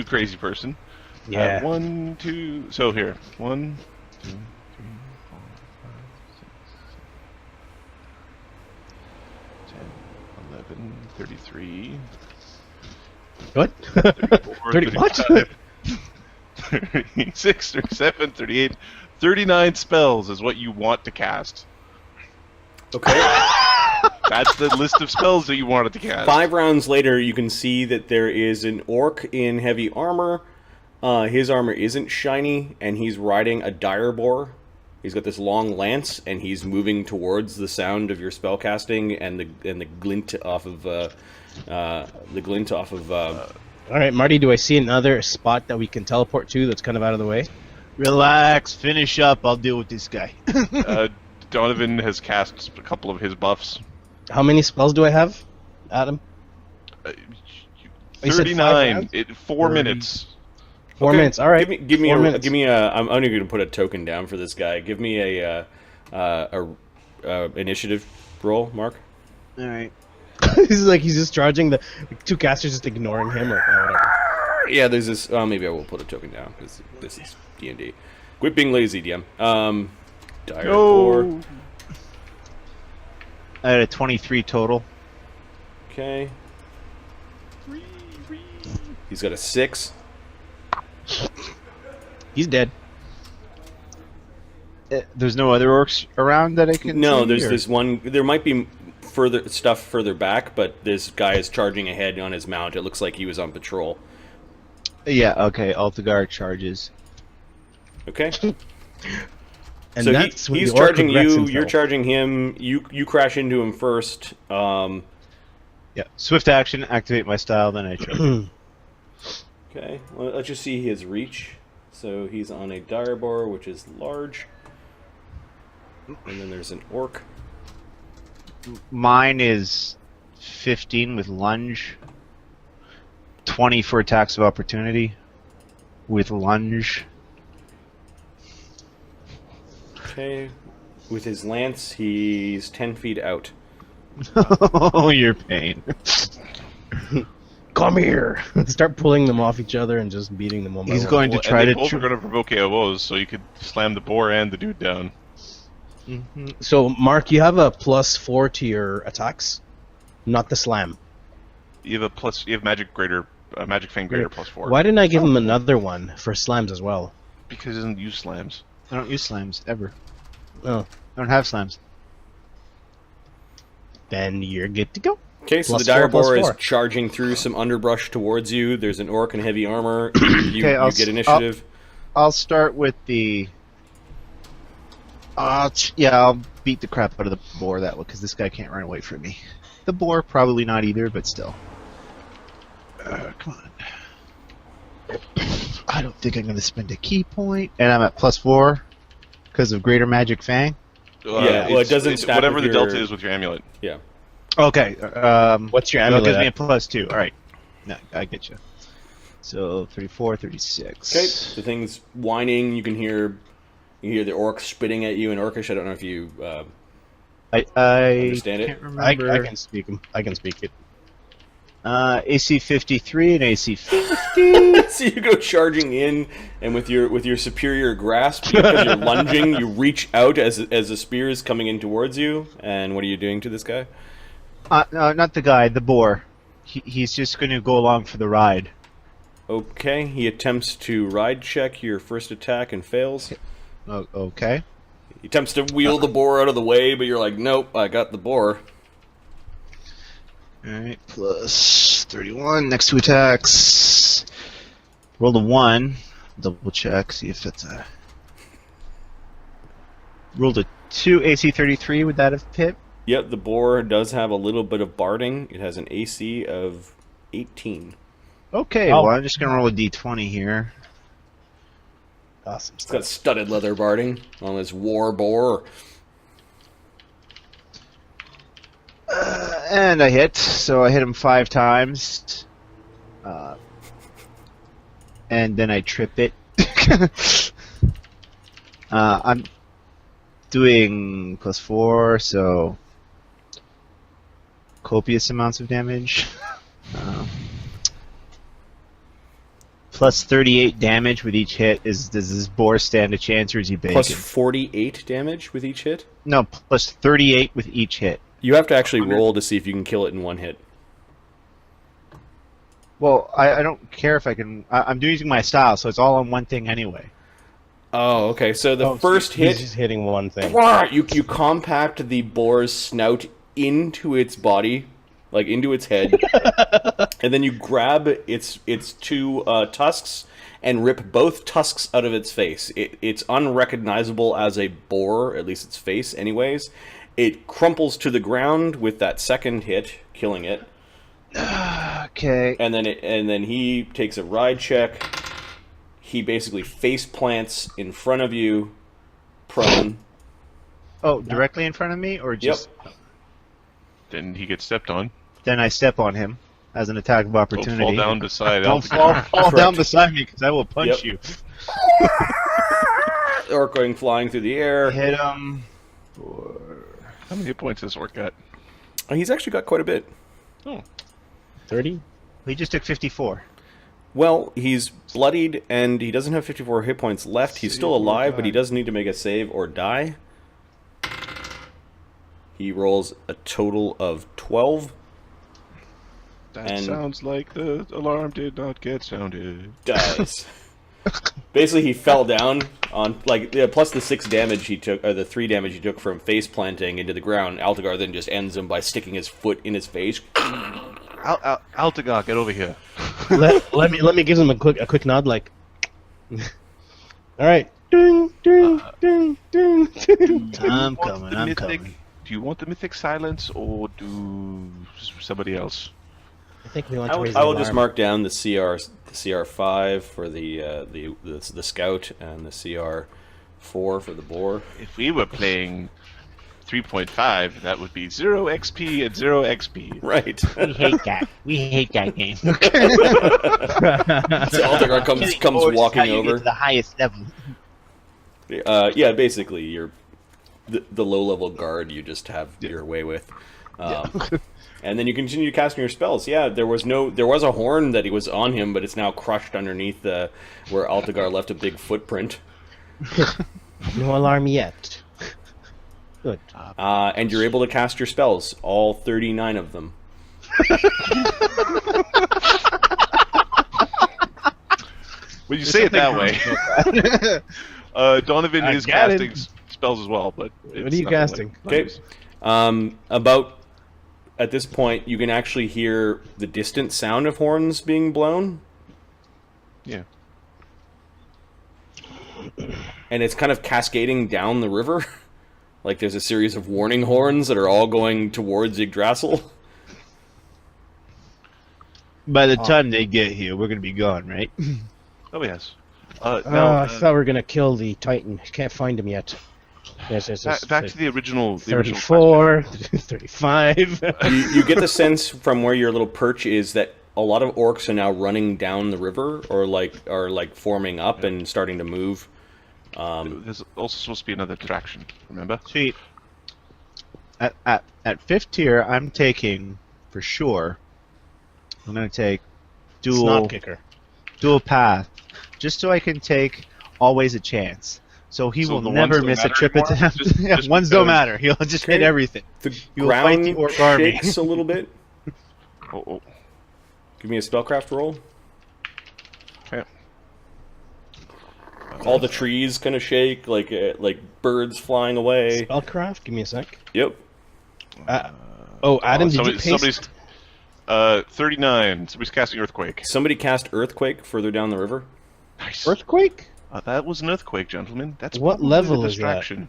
crazy person. Yeah. 1, 2. So here, 1, 2, 3, 4, 5, 6, 7, 10, 11, 33. What? 34, 30 what? 36, 37, 38, 39 spells is what you want to cast. Okay. That's the list of spells that you wanted to cast. 5 rounds later, you can see that there is an orc in heavy armor. His armor isn't shiny, and he's riding a dire boar. He's got this long lance, and he's moving towards the sound of your spell casting and the glint off of All right, Marty, do I see another spot that we can teleport to that's kind of out of the way? Relax, finish up. I'll deal with this guy. Donovan has cast a couple of his buffs. How many spells do I have, Adam? You said 5 39. rounds? 4 30. minutes. 4 minutes. All right. Give me 4 a minutes. I'm only going to put a token down for this guy. Give me a initiative roll, Mark. All right. he's just charging the 2 casters, just ignoring him. Like, oh, whatever. Yeah, there's this. Maybe I will put a token down because this is D&D. Quit being lazy, DM. Dire boar. I had a 23 total. Okay. He's got a 6. He's dead. There's no other orcs around that I can No, see, there's or- this one. There might be stuff further back, but this guy is charging ahead on his mount. It looks like he was on patrol. Yeah, okay. Altagar charges. Okay. And So that's when he's the orc charging regrets you. himself. You're charging him. You crash into him first. Yeah. Swift action, activate my style, then I charge. Okay. Well, let's just see his reach. So he's on a dire boar, which is large. And then there's an orc. Mine is 15 with lunge. 20 for attacks of opportunity with lunge. Okay. With his lance, he's 10 feet out. Oh, your pain. Come here. Start pulling them off each other and just beating them one by He's one. going to try to. Both are going to provoke AOs, so you could slam the boar and the dude down. So, Mark, you have a +4 to your attacks, not the slam. You have magic greater, magic fang greater +4. Why didn't I give him another one for slams as well? Because he doesn't use slams. I don't use slams ever. Oh, I don't have slams. then you're good to go. Okay, so Plus the dire 4, plus boar is 4. charging through some underbrush towards you. There's an orc in heavy armor. You Okay, get initiative. I'll start with the. I'll beat the crap out of the boar that way because this guy can't run away from me. The boar probably not either, but still. Come on. I don't think I'm going to spend a key point, and I'm at +4 because of Greater Magic Fang. Yeah, well, it doesn't stack whatever with the delta your- is with your amulet. Yeah. Okay. What's your that amulet gives me a at? +2. All right. No, I get you. So 34, 36. Okay, the thing's whining. You hear the orc spitting at you in Orcish. I don't know if you I understand it. can't I remember. can speak him. I can speak it. AC 53 and AC 50. So you go charging in, and with your superior grasp, because you're lunging, you reach out as a spear is coming in towards you. And what are you doing to this guy? No, not the guy, the boar. He's just going to go along for the ride. Okay, he attempts to ride check your first attack and fails. Oh, okay. He attempts to wheel the boar out of the way, but you're like, nope, I got the boar. Alright, plus 31. Next two attacks. Roll a 1. Double check, see if it's a... Rolled a 2 AC 33. Would that have hit? Yep, the boar does have a little bit of barding. It has an AC of 18. Okay, Oh. well, I'm just going to roll a d20 here. Awesome It's got stuff. studded leather barding on this war boar. And I hit, so I hit him 5 times. And then I trip it. I'm doing +4, so copious amounts of damage. Plus 38 damage with each hit. Does this boar stand a chance, or is he bacon? Plus 48 damage with each hit. No, plus 38 with each hit. You have to actually roll to see if you can kill it in one hit. Well, I don't care if I can. I'm using my style, so it's all on one thing anyway. Oh, okay. So the Oh, first he's hit, just hitting one thing. you compact the boar's snout into its body, like into its head, and then you grab its two tusks and rip both tusks out of its face. It's unrecognizable as a boar, at least its face, anyways. It crumples to the ground with that second hit, killing it. Okay. And then he takes a ride check. He basically face plants in front of you, prone. Oh, directly in front of me, or just? Then he gets stepped on. Then I step on him as an attack of Don't opportunity. fall down beside Don't Altagar. fall down Correct. beside me, because I will punch Yep. you. Orc going flying through the air. Hit him. How many hit points does Orc got? He's actually got quite a bit. Oh, 30? He just took 54. Well, he's bloodied and he doesn't have 54 hit points left. He's still Save or alive, but he die. does need to make a save or die. He rolls a total of 12. that And- sounds like the alarm did not get sounded. Dies. Basically, he fell down on plus the 6 damage he took, or the 3 damage he took from face planting into the ground. Altagar then just ends him by sticking his foot in his face. Altagar, get over here. let me give him a quick nod, like. All right. Ding, ding, ding, ding, ding. I'm Want coming, the I'm mythic- coming. Do you want the mythic silence, or do somebody else? I think we want to raise I the will just alarm. mark down the CR5 for the scout and the CR4 for the boar. If we were playing 3.5, that would be 0 XP and 0 XP. Right. We hate that. We hate that game. So Altagar comes walking over. To the highest level. Yeah, basically, you're the low-level guard you just have your way with. And then you continue casting your spells. Yeah, there was a horn that he was on him, but it's now crushed underneath where Altagar left a big footprint. No alarm yet. Good. And you're able to cast your spells, all 39 of them. When you say it that way. Donovan I is got it. casting spells as well, but it's What are you nothing casting? like- Okay. About at this point, you can actually hear the distant sound of horns being blown, Yeah. and it's kind of cascading down the river. Like there's a series of warning horns that are all going towards Yggdrasil. By the time they get here, we're gonna be gone, right? Oh yes. I Now, thought we were gonna kill the Titan. Can't find him yet. Yes. back to the original. The original 34, 35. You get the sense from where your little perch is that a lot of orcs are now running down the river, or are forming up and starting to move. There's also supposed to be another distraction. Remember? Sweet. At 5th tier, I'm taking for sure. I'm gonna take Snot kicker. dual path, just so I can take always a chance. So he So will the ones never don't miss a matter trip anymore? attempt. Just Ones don't because- matter. He'll just hit Okay. everything. The You will fight ground the orc army. shakes a little bit. Oh. Give me a spellcraft roll. Okay. All the trees kind of shake, like birds flying away. Spellcraft? Give me a sec. Yep. Adam, did you paste? 39. Somebody's casting Earthquake. Somebody cast Earthquake further down the river. Nice. Earthquake? That was an Earthquake, gentlemen. That's What probably level the is that? distraction.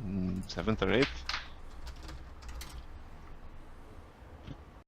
7th or 8th?